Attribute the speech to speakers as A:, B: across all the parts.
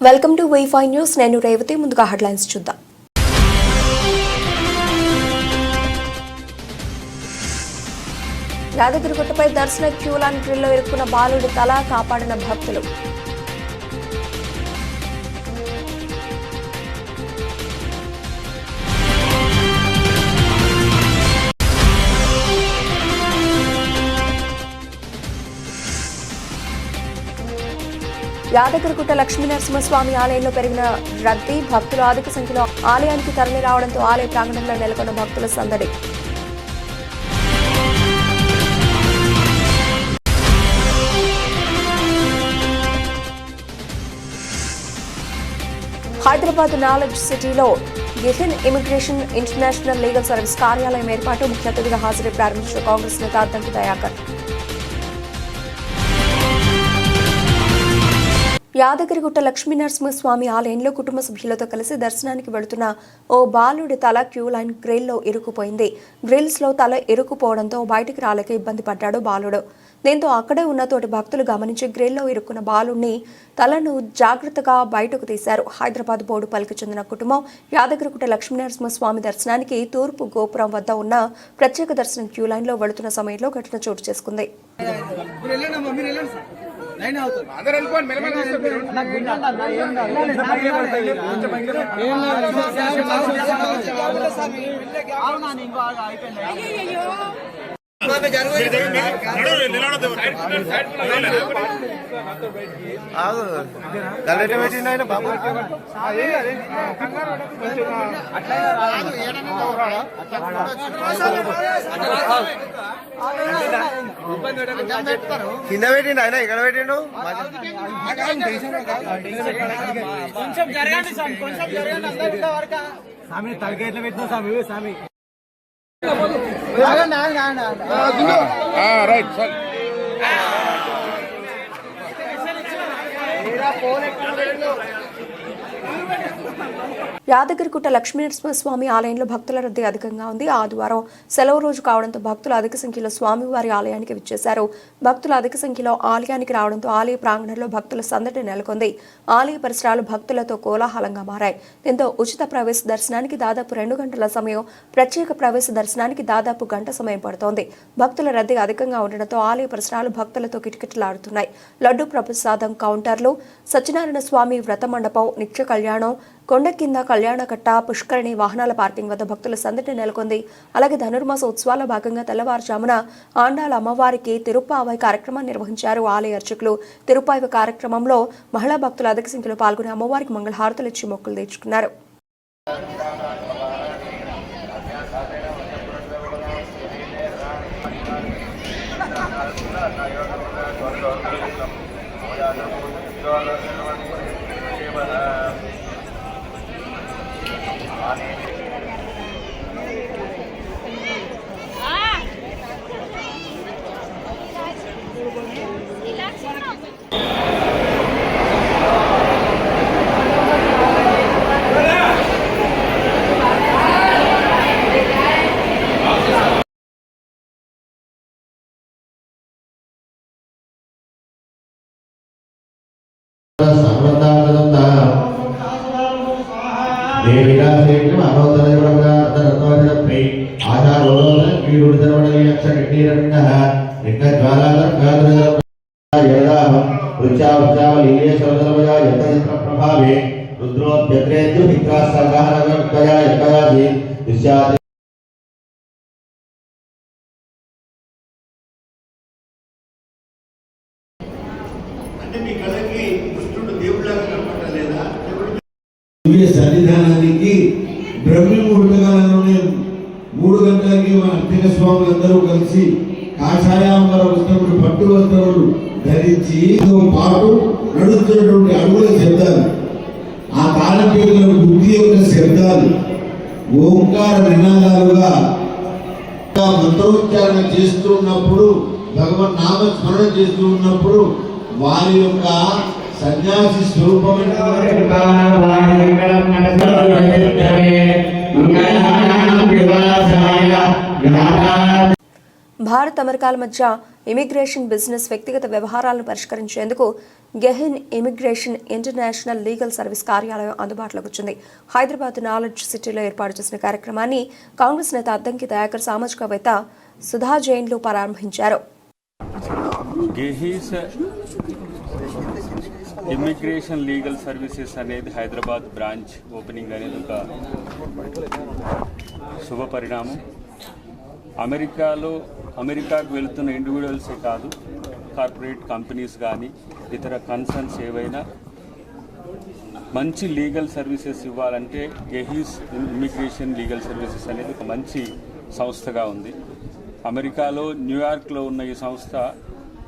A: Welcome to వై5 news. నేను రేవతి. ముందుగా headlines చూద్దాం. యాదగిరిగుట్టపై దర్శన క్యూలాన్ గ్రిల్లో ఇరుక్కున్న బాలుడి తల కాపాడిన భక్తులు. యాదగిరిగుట్ట లక్ష్మీనరసింహస్వామి ఆలయంలో పెరిగిన రద్దీ, భక్తులు అధిక సంఖ్యలో ఆలయానికి తరలి రావడంతో ఆలయ ప్రాంగణంలో నెలకొన్న భక్తుల సందడి. హైదరాబాద్ నాలెడ్జ్ సిటీలో గిహెన్ ఇమిగ్రేషన్ ఇంటర్నేషనల్ లీగల్ సర్వీస్ కార్యాలయం ఏర్పాటు, ముఖ్య అతిథిగా హాజరై ప్రారంభించిన కాంగ్రెస్ నేత అద్దంకి దయాకర్. యాదగిరిగుట్ట లక్ష్మీనరసింహస్వామి ఆలయంలో కుటుంబ సభ్యులతో కలిసి దర్శనానికి వెళుతున్న ఓ బాలుడి తల క్యూ లైన్ గ్రిల్లో ఇరుక్కుపోయింది. గ్రిల్స్ లో తల ఇరుక్కుపోవడంతో బయటికి రాలేక ఇబ్బంది పడ్డాడు బాలుడు. దీంతో అక్కడే ఉన్న తోటి భక్తులు గమనించి గ్రిల్లో ఇరుక్కున్న బాలుడిని తలను జాగ్రత్తగా బయటకు తీశారు. హైదరాబాద్ బోడుపల్లికి చెందిన కుటుంబం యాదగిరిగుట్ట లక్ష్మీనరసింహస్వామి దర్శనానికి తూర్పు గోపురం వద్ద ఉన్న ప్రత్యేక దర్శనం క్యూ లైన్ లో వెళుతున్న సమయంలో ఘటన చోటు చేసుకుంది.
B: కింద పెట్టిండు ఆయన, ఇక్కడ పెట్టిండు.
C: స్వామి తలకి ఎట్లా పెట్టినా స్వామి స్వామి
B: రైట్ సార్.
A: యాదగిరిగుట్ట లక్ష్మీనరసింహస్వామి ఆలయంలో భక్తుల రద్దీ అధికంగా ఉంది. ఆదివారం సెలవు రోజు కావడంతో భక్తులు అధిక సంఖ్యలో స్వామివారి ఆలయానికి విచ్చేశారు. భక్తులు అధిక సంఖ్యలో ఆలయానికి రావడంతో ఆలయ ప్రాంగణంలో భక్తుల సందడి నెలకొంది. ఆలయ పరిసరాలు భక్తులతో కోలాహలంగా మారాయి. దీంతో ఉచిత ప్రవేశ దర్శనానికి దాదాపు 2 గంటల సమయం, ప్రత్యేక ప్రవేశ దర్శనానికి దాదాపు గంట సమయం పడుతోంది. భక్తుల రద్దీ అధికంగా ఉండడంతో ఆలయ పరిసరాలు భక్తులతో కిటకిటలాడుతున్నాయి. లడ్డు ప్రసాదం కౌంటర్లు, సత్యనారాయణ స్వామి వ్రత మండపం, నిత్య కళ్యాణం, కొండ కింద కళ్యాణకట్ట, పుష్కరిణి, వాహనాల పార్కింగ్ వద్ద భక్తుల సందడి నెలకొంది. అలాగే ధనుర్మాస ఉత్సవాల భాగంగా తెల్లవారుజామున ఆండాల అమ్మవారికి తిరుప్పావై కార్యక్రమాన్ని నిర్వహించారు ఆలయ అర్చకులు. తిరుప్పావై కార్యక్రమంలో మహిళా భక్తులు అధిక సంఖ్యలో పాల్గొని అమ్మవారికి మంగళహారతులు ఇచ్చి మొక్కులు తీర్చుకున్నారు.
D: సన్నిధానానికి బ్రహ్మ ముహూర్తకాలంలోనే 3 గంటలకి మన అర్చక స్వాములందరూ కలిసి కాషాయాంబర వస్త్రములు, పట్టు వస్త్రములు ధరించి పాటు నడుస్తున్నటువంటి అడుగుల శబ్దాలు, ఆ తాళపేరుల బుద్ధి యొక్క శబ్దాలు ఓంకార నినాదాలుగా మంత్రోచ్చారణ చేస్తున్నప్పుడు, భగవన్ నామస్మరణ చేస్తూ ఉన్నప్పుడు వారి యొక్క సన్యాసి స్వరూపమైన
A: భారత్ అమెరికాల మధ్య ఇమిగ్రేషన్, బిజినెస్, వ్యక్తిగత వ్యవహారాలను పరిష్కరించేందుకు గెహిన్ ఇమిగ్రేషన్ ఇంటర్నేషనల్ లీగల్ సర్వీస్ కార్యాలయం అందుబాటులోకి వచ్చింది. హైదరాబాద్ నాలెడ్జ్ సిటీలో ఏర్పాటు చేసిన కార్యక్రమాన్ని కాంగ్రెస్ నేత అద్దంకి దయాకర్, సామాజికవేత్త సుధా జైన్లు ప్రారంభించారు.
E: గెహీస్ ఇమిగ్రేషన్ లీగల్ సర్వీసెస్ అనేది హైదరాబాద్ బ్రాంచ్ ఓపెనింగ్ అనేది ఒక శుభ పరిణామం. అమెరికాకు వెళుతున్న ఇండివిజువల్సే కాదు, కార్పొరేట్ కంపెనీస్ కానీ ఇతర కన్సర్న్స్ ఏవైనా మంచి లీగల్ సర్వీసెస్ ఇవ్వాలంటే గెహీస్ ఇమిగ్రేషన్ లీగల్ సర్వీసెస్ అనేది ఒక మంచి సంస్థగా ఉంది. అమెరికాలో న్యూయార్క్లో ఉన్న ఈ సంస్థ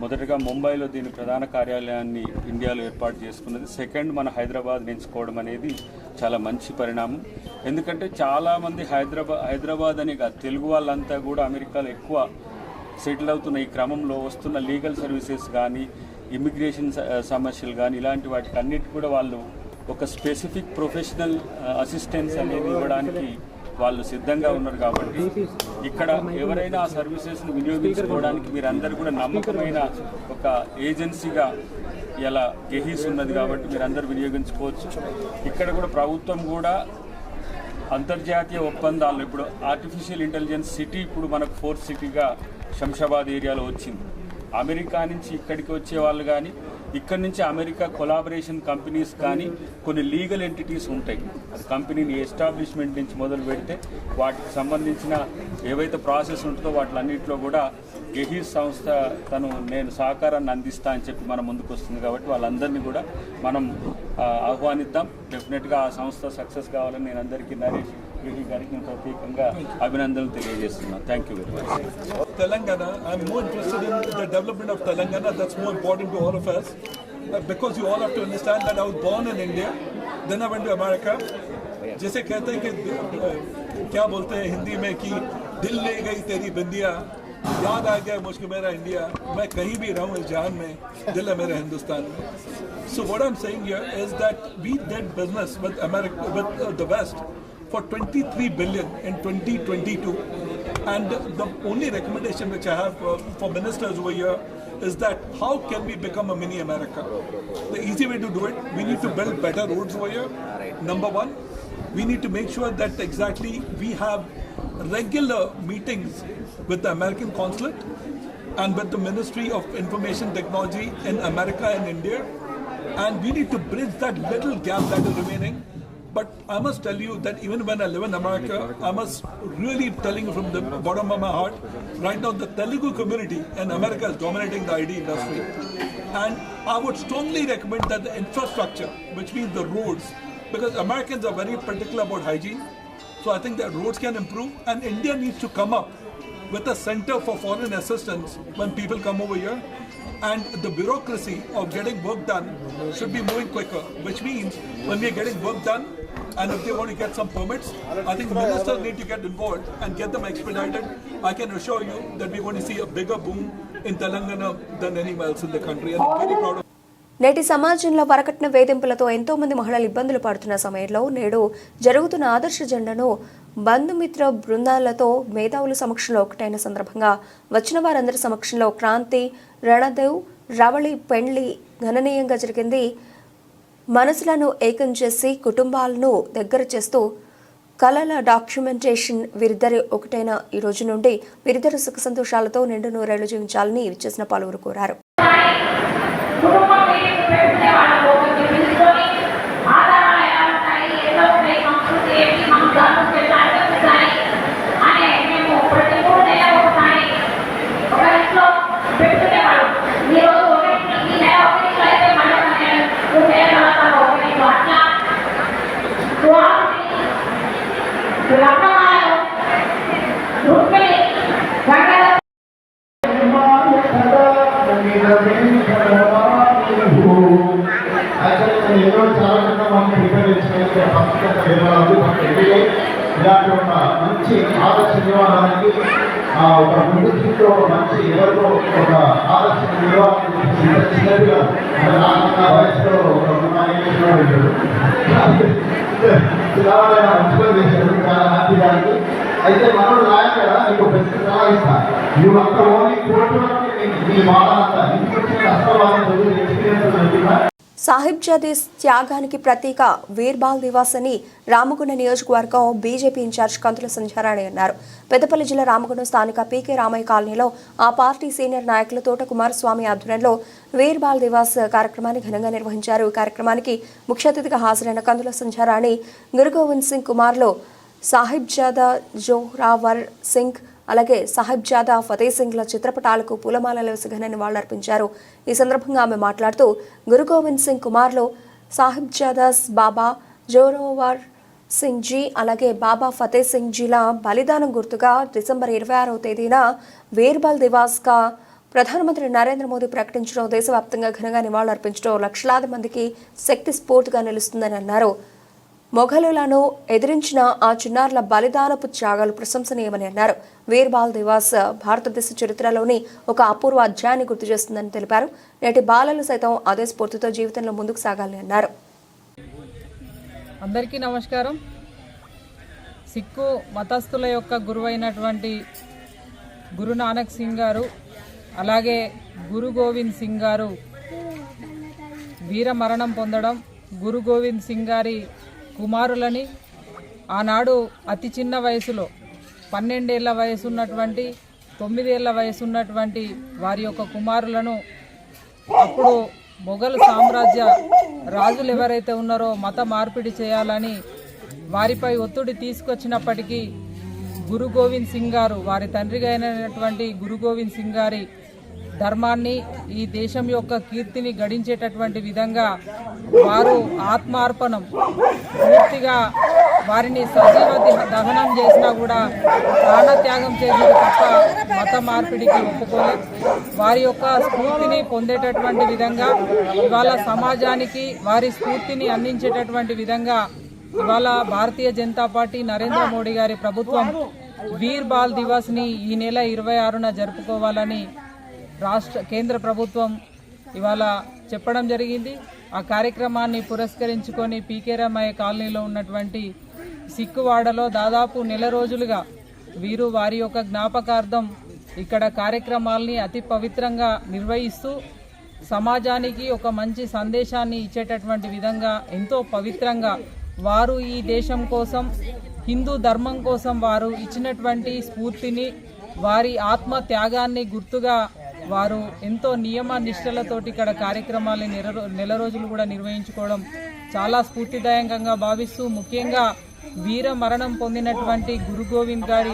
E: మొదటగా ముంబైలో దీని ప్రధాన కార్యాలయాన్ని ఇండియాలో ఏర్పాటు చేసుకున్నది. సెకండ్, మన హైదరాబాద్ ఎంచుకోవడం అనేది చాలా మంచి పరిణామం. ఎందుకంటే చాలామంది హైదరాబాద్ అనే తెలుగు వాళ్ళంతా కూడా అమెరికాలో ఎక్కువ సెటిల్ అవుతున్న ఈ క్రమంలో వస్తున్న లీగల్ సర్వీసెస్ కానీ, ఇమిగ్రేషన్ సమస్యలు కానీ ఇలాంటి వాటికి అన్నిటి కూడా వాళ్ళు ఒక స్పెసిఫిక్ ప్రొఫెషనల్ అసిస్టెన్స్ అనేది ఇవ్వడానికి వాళ్ళు సిద్ధంగా ఉన్నారు. కాబట్టి ఇక్కడ ఎవరైనా ఆ సర్వీసెస్ని వినియోగించుకోవడానికి మీరందరూ కూడా నమ్మకమైన ఒక ఏజెన్సీగా ఇలా గెహీస్ ఉన్నది కాబట్టి మీరందరూ వినియోగించుకోవచ్చు. ఇక్కడ కూడా ప్రభుత్వం కూడా అంతర్జాతీయ ఒప్పందాలు, ఇప్పుడు ఆర్టిఫిషియల్ ఇంటెలిజెన్స్ సిటీ ఇప్పుడు మనకు 4th సిటీగా శంషాబాద్ ఏరియాలో వచ్చింది. అమెరికా నుంచి ఇక్కడికి వచ్చే వాళ్ళు కానీ, ఇక్కడ నుంచి అమెరికా కొలాబరేషన్ కంపెనీస్ కానీ కొన్ని లీగల్ ఎంటిటీస్ ఉంటాయి. అది కంపెనీని ఎస్టాబ్లిష్మెంట్ నుంచి మొదలు పెడితే వాటికి సంబంధించిన ఏవైతే ప్రాసెస్ ఉంటుందో వాటిలన్నింటిలో కూడా గెహీస్ సంస్థ నేను సహకారాన్ని అందిస్తా అని చెప్పి మన ముందుకు వస్తుంది. కాబట్టి వాళ్ళందరినీ కూడా మనం ఆహ్వానిద్దాం. డెఫినెట్గా ఆ సంస్థ సక్సెస్ కావాలని నేను అందరికీ నరేష్ గెహీ గారికి నేను ప్రత్యేకంగా అభినందనలు తెలియజేస్తున్నాను. Thank you very much.
F: Telangana, I'm more interested in the development of Telangana. That's more important to all of us. Because you all have to understand that I was born in India, then I went to America. जैसे कहते हैं कि क्या बोलते हैं हिंदी में कि दिल ले गई तेरी बिंदिया, याद आ गया मुझको मेरा इंडिया. मैं कहीं भी रहूं इस जहान में, दिल है मेरा हिंदुस्तान में. So what I'm saying here is that we did business with America, with the West, for 23 billion in 2022. And the only recommendation which I have for ministers over here is that how can we become a mini America? The easy way to do it, we need to build better roads over here. Number one, we need to make sure that exactly we have regular meetings with the American consulate and with the Ministry of Information Technology in America and India. And we need to bridge that little gap that is remaining. But I must tell you that even when I live in America, I must really telling you from the bottom of my heart, right now the Telugu community in America is dominating the IT industry. And I would strongly recommend that the infrastructure, which means the roads, because Americans are very particular about hygiene, so I think that roads can improve, and India needs to come up with a center for foreign assistance when people come over here. And the bureaucracy of getting work done should be moving quicker, which means when we are getting work done and if they want to get some permits, I think ministers need to get involved and get them expedited. I can assure you that we're going to see a bigger boom in Telangana than anywhere else in the country, and I'm very proud of.
A: నేటి సమాజంలో వరకట్న వేధింపులతో ఎంతో మంది మహిళలు ఇబ్బందులు పడుతున్న సమయంలో నేడు జరుగుతున్న ఆదర్శ జెండాను బంధుమిత్ర బృందాలతో మేధావుల సమక్షంలో ఒకటైన సందర్భంగా వచ్చిన వారందరి సమక్షంలో క్రాంతి, రణదేవ్, రవళి పెండ్లి గణనీయంగా జరిగింది. మనసులను ఏకం చేసి కుటుంబాలను దగ్గర చేస్తూ కళల డాక్యుమెంటేషన్ వీరిద్దరి ఒకటైన ఈ రోజు నుండి వీరిద్దరు సుఖ సంతోషాలతో నిండు నూరేళ్లు జీవించాలని విచ్చేసిన పలువురు కోరారు.
G: ఇలాంటి ఒక మంచి ఆదర్శ నిర్వహణకి ఒక ముందులో మంచి ఎవరికో ఒక ఆదర్శ నిర్వహణ నా వయసులో ఒక మంచిగా చేశారు, చాలా హ్యాపీ దానికి. అయితే మనోడు లాయర్ కదా, నీకు పెద్ద సలహా ఇస్తా. నువ్వు అంత ఓన్లీ కోర్టు నీ బాధ అంతా ఇంటికి వచ్చిన అసలు వాళ్ళ చదువు ఎక్స్పీరియన్స్ అవుతుందా?
A: సాహిబ్జాదే త్యాగానికి ప్రతీక వీర్బాల్ దివాస్ అని రామగుండ నియోజకవర్గం బీజేపీ ఇన్ఛార్జ్ కంతుల సంధ్యారాణి అన్నారు. పెద్దపల్లి జిల్లా రామగుండం స్థానిక పీకే రామయ్య కాలనీలో ఆ పార్టీ సీనియర్ నాయకులు తోట కుమారస్వామి ఆధ్వర్యంలో వీర్బాల్ దివాస్ కార్యక్రమాన్ని ఘనంగా నిర్వహించారు. ఈ కార్యక్రమానికి ముఖ్య అతిథిగా హాజరైన కంతుల సంధ్యారాణి గురు గోవింద్ సింగ్ కుమార్లో సాహిబ్జాదా జోహ్రావర్ సింగ్ అలాగే సాహిబ్జాదా ఫతే సింగ్ల చిత్రపటాలకు పూలమాలలు వేసి ఘన నివాళులర్పించారు. ఈ సందర్భంగా ఆమె మాట్లాడుతూ గురు గోవింద్ సింగ్ కుమార్లో సాహిబ్జాదాస్ బాబా జోరోవర్ సింగ్ జీ అలాగే బాబా ఫతే సింగ్ జీల బలిదానం గుర్తుగా డిసెంబర్ 26వ తేదీన వీర్బాల్ దివాస్గా ప్రధానమంత్రి నరేంద్ర మోదీ ప్రకటించడం దేశవ్యాప్తంగా ఘనంగా నివాళులర్పించడం లక్షలాది మందికి శక్తి స్ఫూర్తిగా నిలుస్తుందని అన్నారు. మొఘలులను ఎదిరించిన ఆ చిన్నారుల బలిదానపు త్యాగాలు ప్రశంసనీయమని అన్నారు. వీర్బాల్ దివాస్ భారతదేశ చరిత్రలోని ఒక అపూర్వ అధ్యాయాన్ని గుర్తు చేస్తుందని తెలిపారు. నేటి బాలలు సైతం అదే స్ఫూర్తితో జీవితంలో ముందుకు సాగాలని అన్నారు.
H: అందరికీ నమస్కారం. సిక్కు మతస్థుల యొక్క గురువైనటువంటి గురు నానక్ సింగ్ గారు అలాగే గురు గోవింద్ సింగ్ గారు వీర మరణం పొందడం, గురు గోవింద్ సింగ్ గారి కుమారులని ఆనాడు అతి చిన్న వయసులో 12 ఏళ్ల వయసు ఉన్నటువంటి 9 ఏళ్ల వయసు ఉన్నటువంటి వారి యొక్క కుమారులను అప్పుడు మొఘల్ సామ్రాజ్య రాజులు ఎవరైతే ఉన్నారో మత మార్పిడి చేయాలని వారిపై ఒత్తిడి తీసుకొచ్చినప్పటికీ గురు గోవింద్ సింగ్ గారు వారి తండ్రిగా అయినటువంటి గురు గోవింద్ సింగ్ గారి ధర్మాన్ని ఈ దేశం యొక్క కీర్తిని గడించేటటువంటి విధంగా వారు ఆత్మార్పణం పూర్తిగా వారిని సజీవ దహనం చేసినా కూడా ప్రాణత్యాగం చేసేది తప్ప మత మార్పిడికి ఒప్పుకోలేదు. వారి యొక్క స్ఫూర్తిని పొందేటటువంటి విధంగా ఇవాళ సమాజానికి వారి స్ఫూర్తిని అందించేటటువంటి విధంగా ఇవాళ భారతీయ జనతా పార్టీ నరేంద్ర మోడీ గారి ప్రభుత్వం వీర్బాల్ దివాస్ని ఈ నెల 26న జరుపుకోవాలని కేంద్ర ప్రభుత్వం ఇవాళ చెప్పడం జరిగింది. ఆ కార్యక్రమాన్ని పురస్కరించుకొని పీకే రామయ్య కాలనీలో ఉన్నటువంటి సిక్కువాడలో దాదాపు నెల రోజులుగా వీరు వారి యొక్క జ్ఞాపకార్థం ఇక్కడ కార్యక్రమాల్ని అతి పవిత్రంగా నిర్వహిస్తూ సమాజానికి ఒక మంచి సందేశాన్ని ఇచ్చేటటువంటి విధంగా ఎంతో పవిత్రంగా వారు ఈ దేశం కోసం హిందూ ధర్మం కోసం వారు ఇచ్చినటువంటి స్ఫూర్తిని వారి ఆత్మ త్యాగాన్ని గుర్తుగా వారు ఎంతో నియమ నిష్టలతోటి ఇక్కడ కార్యక్రమాలని నెల రోజులు కూడా నిర్వహించుకోవడం చాలా స్ఫూర్తిదాయకంగా భావిస్తూ ముఖ్యంగా వీర మరణం పొందినటువంటి గురు గోవింద్ గారి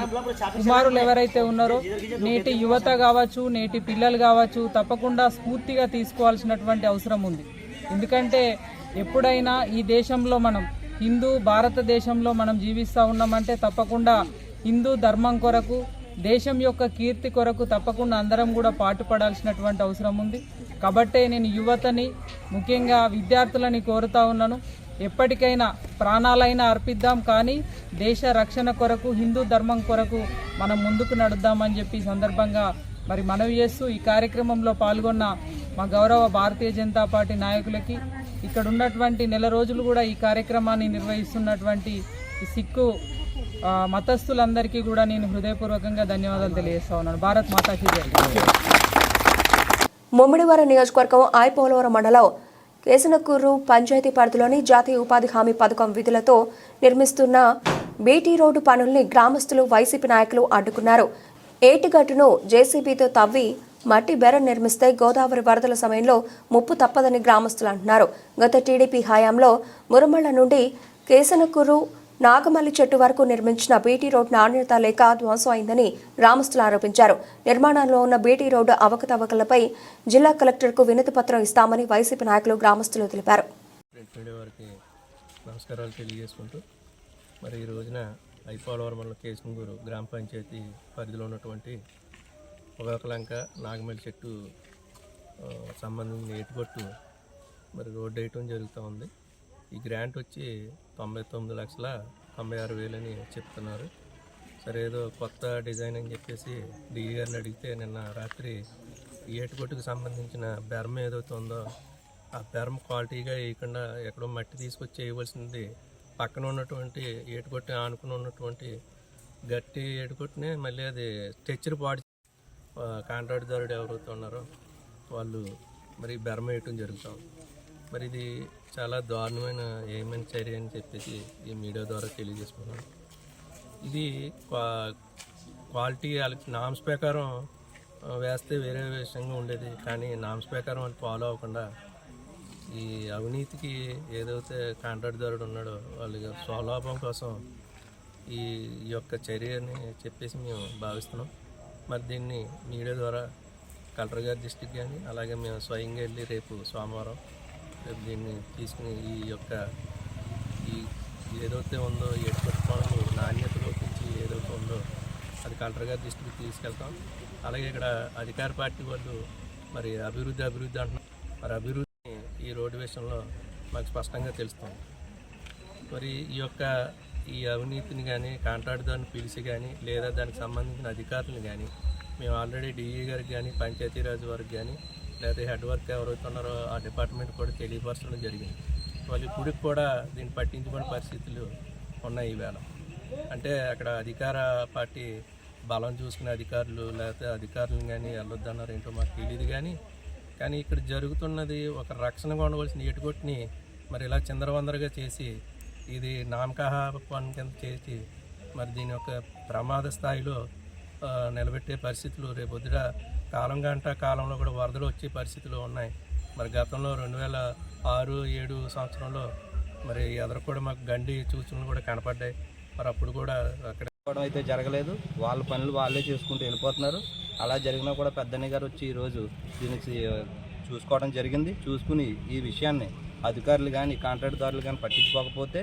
H: కుమారులు ఎవరైతే ఉన్నారో నేటి యువత కావచ్చు, నేటి పిల్లలు కావచ్చు, తప్పకుండా స్ఫూర్తిగా తీసుకోవాల్సినటువంటి అవసరం ఉంది. ఎందుకంటే ఎప్పుడైనా ఈ దేశంలో మనం భారతదేశంలో మనం జీవిస్తూ ఉన్నామంటే తప్పకుండా హిందూ ధర్మం కొరకు దేశం యొక్క కీర్తి కొరకు తప్పకుండా అందరం కూడా పాటుపడాల్సినటువంటి అవసరం ఉంది. కాబట్టే నేను యువతని ముఖ్యంగా విద్యార్థులని కోరుతా ఉన్నాను, ఎప్పటికైనా ప్రాణాలైనా అర్పిద్దాం, కానీ దేశ రక్షణ కొరకు హిందూ ధర్మం కొరకు మనం ముందుకు నడుద్దామని చెప్పి సందర్భంగా మరి మనవి చేస్తూ ఈ కార్యక్రమంలో పాల్గొన్న మా గౌరవ భారతీయ జనతా పార్టీ నాయకులకి, ఇక్కడ ఉన్నటువంటి నెల రోజులు కూడా ఈ కార్యక్రమాన్ని నిర్వహిస్తున్నటువంటి ఈ సిక్కు మతస్థులందరికీ కూడా నేను హృదయపూర్వకంగా ధన్యవాదాలు తెలియజేస్తా ఉన్నాను. భారత్ మాతాకి జై.
A: ముమ్మిడివరం నియోజకవర్గం ఐపోలవరం మండలం కేసనకూరు పంచాయతీ పరిధిలోని జాతీయ ఉపాధి హామీ పథకం విధులతో నిర్మిస్తున్న బీటీ రోడ్డు పనుల్ని గ్రామస్తులు వైసీపీ నాయకులు అడ్డుకున్నారు. ఏటిగట్టును జేసీబీతో తవ్వి మట్టి బెరం నిర్మిస్తే గోదావరి వరదల సమయంలో ముప్పు తప్పదని గ్రామస్తులు అంటున్నారు. గత టీడీపీ హయాంలో మురమళ్ల నుండి కేసనకూరు నాగమల్లి చెట్టు వరకు నిర్మించిన బీటీ రోడ్డు నాణ్యత లేక ధ్వంసం అయిందని గ్రామస్తులు ఆరోపించారు. నిర్మాణంలో ఉన్న బీటీ రోడ్డు అవకతవకలపై జిల్లా కలెక్టర్కు వినతి పత్రం ఇస్తామని వైసీపీ నాయకులు గ్రామస్తులు తెలిపారు.
I: నమస్కారాలు తెలియజేసుకుంటూ మరి ఈ రోజున ఐపోలవరం మండలం కేసనకూరు గ్రామ పంచాయతీ పరిధిలో ఉన్నటువంటి పొగాకలంక నాగమల్లి చెట్టు సంబంధించిన ఏటుగొట్టు మరి రోడ్డు వేయటం జరుగుతూ ఉంది. ఈ గ్రాంట్ వచ్చి 99,96,000 అని చెప్తున్నారు. సరే ఏదో కొత్త డిజైన్ అని చెప్పేసి డిఈ గారిని అడిగితే నిన్న రాత్రి ఈ ఏటుగొట్టుకు సంబంధించిన బెర్మ ఏదైతే ఉందో ఆ బెర్మ క్వాలిటీగా వేయకుండా ఎక్కడో మట్టి తీసుకొచ్చి వేయవలసింది పక్కన ఉన్నటువంటి ఏటుగొట్టు ఆనుకుని ఉన్నటువంటి గట్టి ఎడుకొట్టినే మళ్ళీ అది స్ట్రెచ్చర్ పాడు కాంట్రాక్టుదారుడు ఎవరైతే ఉన్నారో వాళ్ళు మరి బెరం వేయటం జరుగుతాం. మరి ఇది చాలా దారుణమైన ఏమైనా చర్య అని చెప్పేసి ఈ మీడియా ద్వారా తెలియజేసుకున్నాను. ఇది క్వాలిటీ వాళ్ళకి నామ్స్ ప్రకారం వేస్తే వేరే విషయంగా ఉండేది, కానీ నామ్స్ ప్రకారం వాళ్ళు ఫాలో అవ్వకుండా ఈ అవినీతికి ఏదైతే కాంట్రాక్టుదారుడు ఉన్నాడో వాళ్ళ స్వలాభం కోసం ఈ యొక్క చర్యని చెప్పేసి మేము భావిస్తున్నాం. మరి దీన్ని మీడియా ద్వారా కలెక్టర్ గారి దృష్టికి కానీ అలాగే మేము స్వయంగా వెళ్ళి రేపు సోమవారం రేపు దీన్ని తీసుకుని ఈ యొక్క ఈ ఏదైతే ఉందో ఎటువంటి నాణ్యత లోపించి ఏదైతే ఉందో అది కలెక్టర్ గారి దృష్టికి తీసుకెళ్తాం. అలాగే ఇక్కడ అధికార పార్టీ వాళ్ళు మరి అభివృద్ధి అంటున్నారు. మరి అభివృద్ధి ఈ రోడ్డు విషయంలో మాకు స్పష్టంగా తెలుస్తుంది. మరి ఈ అవినీతిని కానీ కాంట్రాక్టుదారుని పిలిచి కానీ లేదా దానికి సంబంధించిన అధికారులను కానీ మేము ఆల్రెడీ డిఈ గారికి కానీ పంచాయతీరాజ్ వారికి కానీ లేదా హెడ్ వర్క్ ఎవరైతే ఉన్నారో ఆ డిపార్ట్మెంట్ కూడా తెలియపరచడం జరిగింది. వాళ్ళు ఇప్పటికి కూడా దీన్ని పట్టించుకునే పరిస్థితులు ఉన్నాయి ఈవేళ. అంటే అక్కడ అధికార పార్టీ బలం చూసుకునే అధికారులు లేకపోతే అధికారులను కానీ వెళ్ళొద్దన్నారు ఏంటో మాకు తెలియదు. కానీ ఇక్కడ జరుగుతున్నది ఒక రక్షణగా ఉండవలసిన ఎటుకొట్టిని మరి ఇలా చిందరవందరగా చేసి ఇది నామకాహాపం కింద చేసి మరి దీని యొక్క ప్రమాద స్థాయిలో నిలబెట్టే పరిస్థితులు రేపొద్దుట కాలంలో కూడా వరదలు వచ్చే పరిస్థితులు ఉన్నాయి. మరి గతంలో 2006-07 సంవత్సరంలో మరి ఎదురు కూడా మాకు గండి సూచనలు కూడా కనపడ్డాయి. మరి అప్పుడు కూడా అక్కడ
J: అయితే జరగలేదు, వాళ్ళ పనులు వాళ్ళే చేసుకుంటూ వెళ్ళిపోతున్నారు. అలా జరిగినా కూడా పెద్దన్నయ్య గారు వచ్చి ఈరోజు దీనికి చూసుకోవడం జరిగింది. చూసుకుని ఈ విషయాన్ని అధికారులు కానీ కాంట్రాక్టుదారులు కానీ పట్టించుకోకపోతే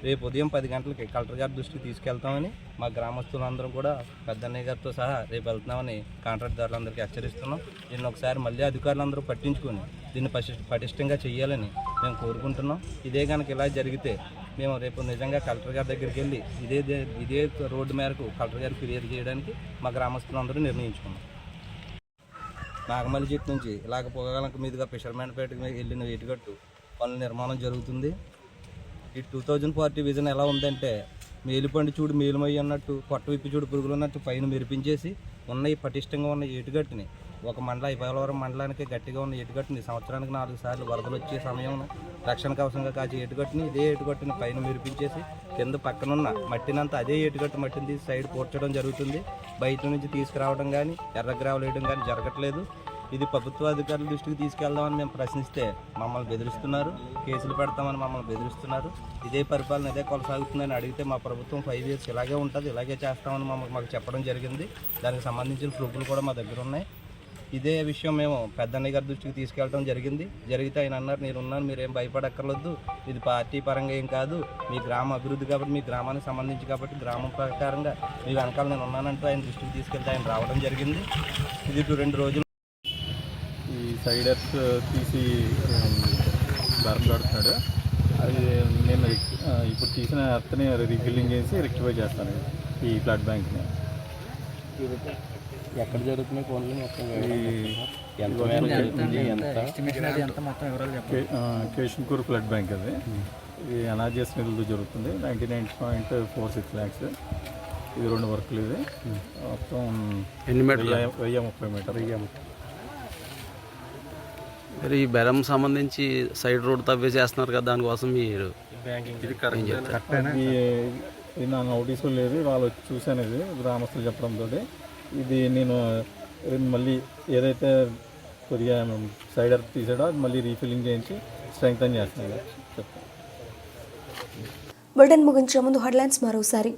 J: రేపు ఉదయం 10 గంటలకి కలెక్టర్ గారి దృష్టికి తీసుకెళ్తామని మా గ్రామస్తులందరం కూడా పెద్దన్నయ్య గారితో సహా రేపు వెళ్తున్నామని కాంట్రాక్టుదారులందరికీ హెచ్చరిస్తున్నాం. దీన్ని ఒకసారి మళ్ళీ అధికారులందరూ పట్టించుకొని దీన్ని పటిష్టంగా చేయాలని మేము కోరుకుంటున్నాం. ఇదే కనుక ఇలా జరిగితే మేము రేపు నిజంగా కలెక్టర్ గారి దగ్గరికి వెళ్ళి ఇదే రోడ్డు మేరకు కలెక్టర్ గారికి ఫిర్యాదు చేయడానికి మా గ్రామస్తులందరూ నిర్ణయించుకున్నాం. నాగమల్లి చెట్టు నుంచి ఇలాగ పొగగలంక మీదుగా ఫిషర్మెన్పేటకి వెళ్ళిన ఎటుగట్టు పనుల నిర్మాణం జరుగుతుంది. ఈ 2040 విజన్ ఎలా ఉందంటే మేలుపండి చూడు మేలుమయ్యి అన్నట్టు పొట్ట విప్పి చూడు పురుగులు అన్నట్టు పైన మెరిపించేసి ఉన్న ఈ పటిష్టంగా ఉన్న ఎటుగట్టుని ఒక పోలవరం మండలానికి గట్టిగా ఉన్న ఎటుగట్టుని సంవత్సరానికి 4 సార్లు వరదలు వచ్చే సమయంలో రక్షణ కవచంగా కాచే ఎటుగట్టుని ఇదే ఎటుగట్టుని పైన మెరిపించేసి కింద పక్కనున్న మట్టినంతా అదే ఎటుగట్టు మట్టిని తీసి సైడ్ పూడ్చడం జరుగుతుంది. బయట నుంచి తీసుకురావడం కానీ ఎర్రగ్రావలు వేయడం కానీ జరగట్లేదు. ఇది ప్రభుత్వ అధికారుల దృష్టికి తీసుకెళ్దామని మేము ప్రశ్నిస్తే మమ్మల్ని బెదిరిస్తున్నారు, కేసులు పెడతామని మమ్మల్ని బెదిరిస్తున్నారు. ఇదే పరిపాలన ఇదే కొనసాగుతుందని అడిగితే మా ప్రభుత్వం 5 years ఇలాగే ఉంటుంది, ఇలాగే చేస్తామని మాకు చెప్పడం జరిగింది. దానికి సంబంధించిన ప్రూఫ్లు కూడా మా దగ్గర ఉన్నాయి. ఇదే విషయం మేము పెద్దన్నయ్య గారి దృష్టికి తీసుకెళ్ళడం జరిగితే ఆయన అన్నారు, నేనున్నాను, మీరేం భయపడక్కర్లేదు, ఇది పార్టీ పరంగా ఏం కాదు, మీ గ్రామ అభివృద్ధి కాబట్టి మీ గ్రామానికి సంబంధించి కాబట్టి గ్రామం ప్రకారంగా మీ వెనకాల నేను ఉన్నానంటూ ఆయన దృష్టికి తీసుకెళ్తే ఆయన రావడం జరిగింది. ఇది 2 రోజులు
K: ఈ సైడర్స్ తీసి బెరం కడుతున్నాడు. అది నేను ఇప్పుడు తీసిన ఎర్త్ని రీఫిల్లింగ్ చేసి రెక్టిఫై చేస్తాను ఈ ఫ్లడ్ బ్యాంక్ని.
J: ఎక్కడ జరుగుతున్నాయి ఫోన్లు
K: కేశంకూర్ ఫ్లడ్ బ్యాంక్ అది. ఇది ఎన్ఆర్జీఎస్ నిధులతో జరుగుతుంది. 99.46 lakhs. ఇది 2 వర్కులు. ఇది మొత్తం 1030 మీటర్.
L: మరి ఈ బెరం సంబంధించి సైడ్ రోడ్ తవ్వే చేస్తున్నారు కదా, దానికోసం మీరు
K: ఇది నా నోటీసులో లేదు, వాళ్ళు వచ్చి చూశాను. ఇది గ్రామస్తులు చెప్పడంతో ఇది నేను మళ్ళీ ఏదైతే కొద్దిగా సైడర్ తీసాడో అది మళ్ళీ రీఫిల్లింగ్ చేయించి స్ట్రెంగ్తన్ చేస్తున్నాను చెప్తాను.
A: బులెటిన్ ముగించే ముందు హెడ్లైన్స్ మరోసారి.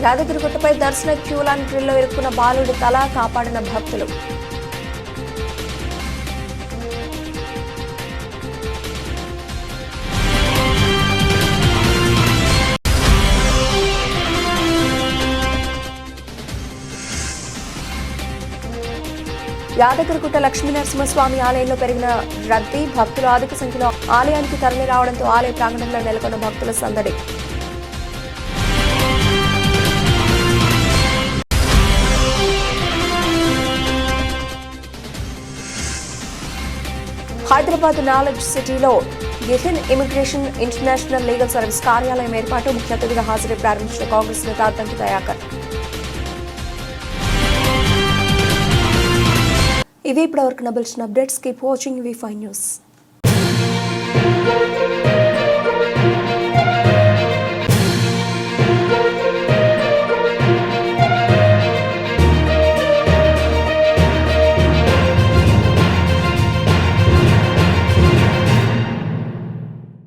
A: యాదగిరిగుట్టపై దర్శన క్యూలాన్ ట్రిల్లో ఇరుక్కున్న బాలుడి తల కాపాడిన భక్తులు. యాదగిరిగుట్ట లక్ష్మీనరసింహస్వామి ఆలయంలో పెరిగిన రద్దీ, భక్తులు అధిక సంఖ్యలో ఆలయానికి తరలి రావడంతో ఆలయ ప్రాంగణంలో నెలకొన్న భక్తుల సందడి. హైదరాబాద్ నాలెడ్జ్ సిటీలో గిహెన్ ఇమిగ్రేషన్ ఇంటర్నేషనల్ లీగల్ సర్వీస్ కార్యాలయం ఏర్పాటు ముఖ్య అతిథిగా హాజరై ప్రారంభించిన కాంగ్రెస్ నేత అద్దంకి దయాకర్. ఇవి ఇప్పటివరకు నబిల్చిన అప్డేట్స్. కీప్ వాచింగ్ వి5 న్యూస్.